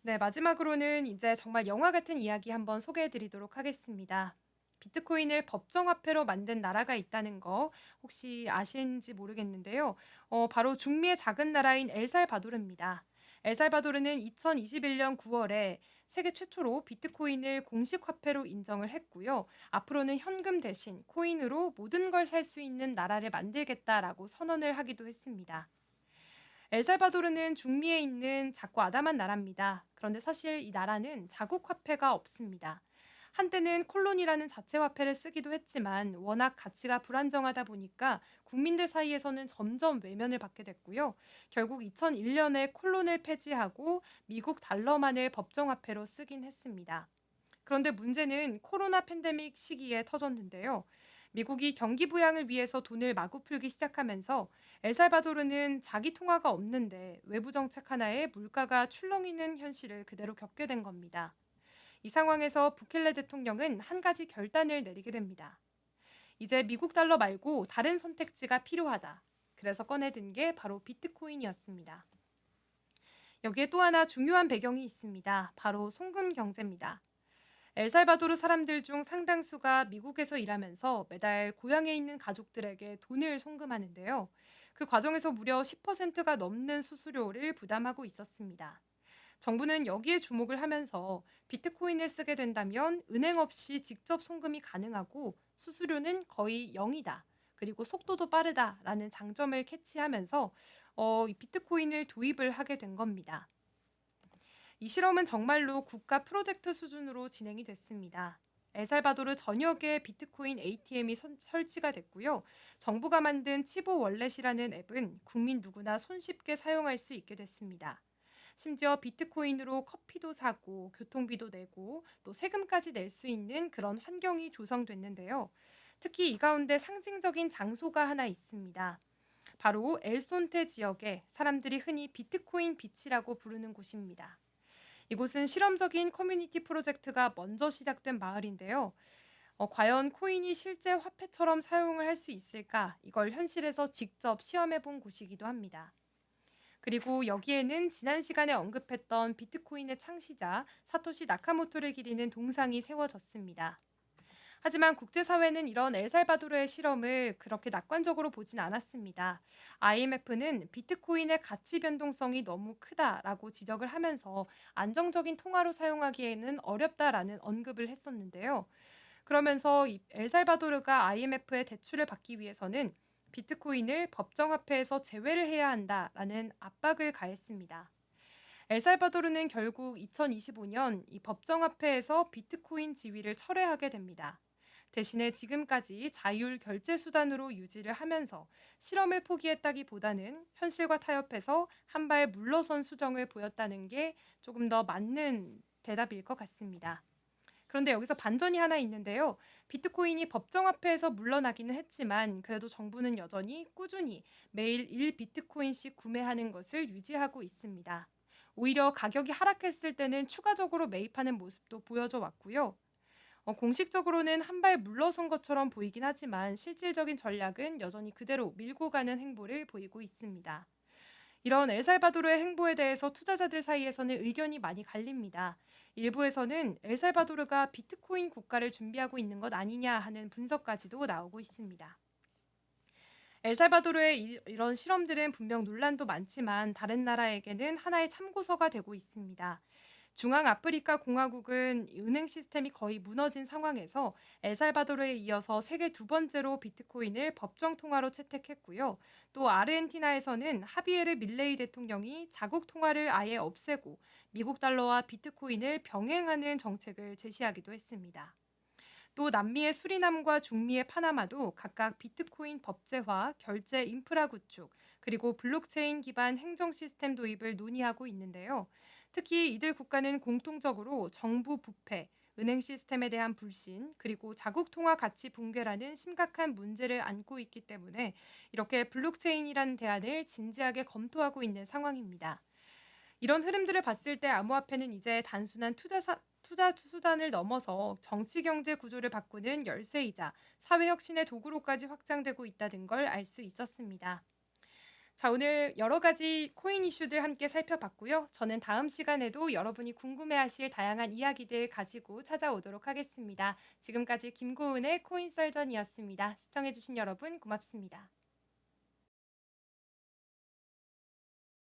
네, 마지막으로는 이제 정말 영화 같은 이야기 한번 소개해 드리도록 하겠습니다. 비트코인을 법정화폐로 만든 나라가 있다는 거 혹시 아시는지 모르겠는데요. 바로 중미의 작은 나라인 엘살바도르입니다. 엘살바도르는 2021년 9월에 세계 최초로 비트코인을 공식 화폐로 인정을 했고요. 앞으로는 현금 대신 코인으로 모든 걸 살 수 있는 나라를 만들겠다라고 선언을 하기도 했습니다. 엘살바도르는 중미에 있는 작고 아담한 나라입니다. 그런데 사실 이 나라는 자국 화폐가 없습니다. 한때는 콜론이라는 자체 화폐를 쓰기도 했지만 워낙 가치가 불안정하다 보니까 국민들 사이에서는 점점 외면을 받게 됐고요. 결국 2001년에 콜론을 폐지하고 미국 달러만을 법정화폐로 쓰긴 했습니다. 그런데 문제는 코로나 팬데믹 시기에 터졌는데요. 미국이 경기 부양을 위해서 돈을 마구 풀기 시작하면서 엘살바도르는 자기 통화가 없는데 외부 정책 하나에 물가가 출렁이는 현실을 그대로 겪게 된 겁니다. 이 상황에서 부켈레 대통령은 한 가지 결단을 내리게 됩니다. 이제 미국 달러 말고 다른 선택지가 필요하다. 그래서 꺼내든 게 바로 비트코인이었습니다. 여기에 또 하나 중요한 배경이 있습니다. 바로 송금 경제입니다. 엘살바도르 사람들 중 상당수가 미국에서 일하면서 매달 고향에 있는 가족들에게 돈을 송금하는데요. 그 과정에서 무려 10%가 넘는 수수료를 부담하고 있었습니다. 정부는 여기에 주목을 하면서 비트코인을 쓰게 된다면 은행 없이 직접 송금이 가능하고 수수료는 거의 0이다. 그리고 속도도 빠르다라는 장점을 캐치하면서 이 비트코인을 도입을 하게 된 겁니다. 이 실험은 정말로 국가 프로젝트 수준으로 진행이 됐습니다. 엘살바도르 전역에 비트코인 ATM이 설치가 됐고요. 정부가 만든 치보 월렛이라는 앱은 국민 누구나 손쉽게 사용할 수 있게 됐습니다. 심지어 비트코인으로 커피도 사고 교통비도 내고 또 세금까지 낼 수 있는 그런 환경이 조성됐는데요. 특히 이 가운데 상징적인 장소가 하나 있습니다. 바로 엘손테 지역에 사람들이 흔히 비트코인 비치라고 부르는 곳입니다. 이곳은 실험적인 커뮤니티 프로젝트가 먼저 시작된 마을인데요. 과연 코인이 실제 화폐처럼 사용을 할 수 있을까? 이걸 현실에서 직접 시험해 본 곳이기도 합니다. 그리고 여기에는 지난 시간에 언급했던 비트코인의 창시자 사토시 나카모토를 기리는 동상이 세워졌습니다. 하지만 국제사회는 이런 엘살바도르의 실험을 그렇게 낙관적으로 보진 않았습니다. IMF는 비트코인의 가치 변동성이 너무 크다라고 지적을 하면서 안정적인 통화로 사용하기에는 어렵다라는 언급을 했었는데요. 그러면서 이 엘살바도르가 IMF의 대출을 받기 위해서는 비트코인을 법정화폐에서 제외를 해야 한다라는 압박을 가했습니다. 엘살바도르는 결국 2025년 이 법정화폐에서 비트코인 지위를 철회하게 됩니다. 대신에 지금까지 자율 결제 수단으로 유지를 하면서 실험을 포기했다기보다는 현실과 타협해서 한 발 물러선 수정을 보였다는 게 조금 더 맞는 대답일 것 같습니다. 그런데 여기서 반전이 하나 있는데요. 비트코인이 법정화폐에서 물러나기는 했지만 그래도 정부는 여전히 꾸준히 매일 1비트코인씩 구매하는 것을 유지하고 있습니다. 오히려 가격이 하락했을 때는 추가적으로 매입하는 모습도 보여져 왔고요. 공식적으로는 한 발 물러선 것처럼 보이긴 하지만 실질적인 전략은 여전히 그대로 밀고 가는 행보를 보이고 있습니다. 이런 엘살바도르의 행보에 대해서 투자자들 사이에서는 의견이 많이 갈립니다. 일부에서는 엘살바도르가 비트코인 국가를 준비하고 있는 것 아니냐 하는 분석까지도 나오고 있습니다. 엘살바도르의 이런 실험들은 분명 논란도 많지만 다른 나라에게는 하나의 참고서가 되고 있습니다. 중앙아프리카 공화국은 은행 시스템이 거의 무너진 상황에서 엘살바도르에 이어서 세계 두 번째로 비트코인을 법정 통화로 채택했고요. 또 아르헨티나에서는 하비에르 밀레이 대통령이 자국 통화를 아예 없애고 미국 달러와 비트코인을 병행하는 정책을 제시하기도 했습니다. 또 남미의 수리남과 중미의 파나마도 각각 비트코인 법제화, 결제 인프라 구축, 그리고 블록체인 기반 행정 시스템 도입을 논의하고 있는데요. 특히 이들 국가는 공통적으로 정부 부패, 은행 시스템에 대한 불신, 그리고 자국 통화 가치 붕괴라는 심각한 문제를 안고 있기 때문에 이렇게 블록체인이라는 대안을 진지하게 검토하고 있는 상황입니다. 이런 흐름들을 봤을 때 암호화폐는 이제 단순한 투자 수단을 넘어서 정치 경제 구조를 바꾸는 열쇠이자 사회 혁신의 도구로까지 확장되고 있다는 걸 알 수 있었습니다. 자, 오늘 여러 가지 코인 이슈들 함께 살펴봤고요. 저는 다음 시간에도 여러분이 궁금해하실 다양한 이야기들 가지고 찾아오도록 하겠습니다. 지금까지 김고은의 코인 썰전이었습니다. 시청해주신 여러분 고맙습니다.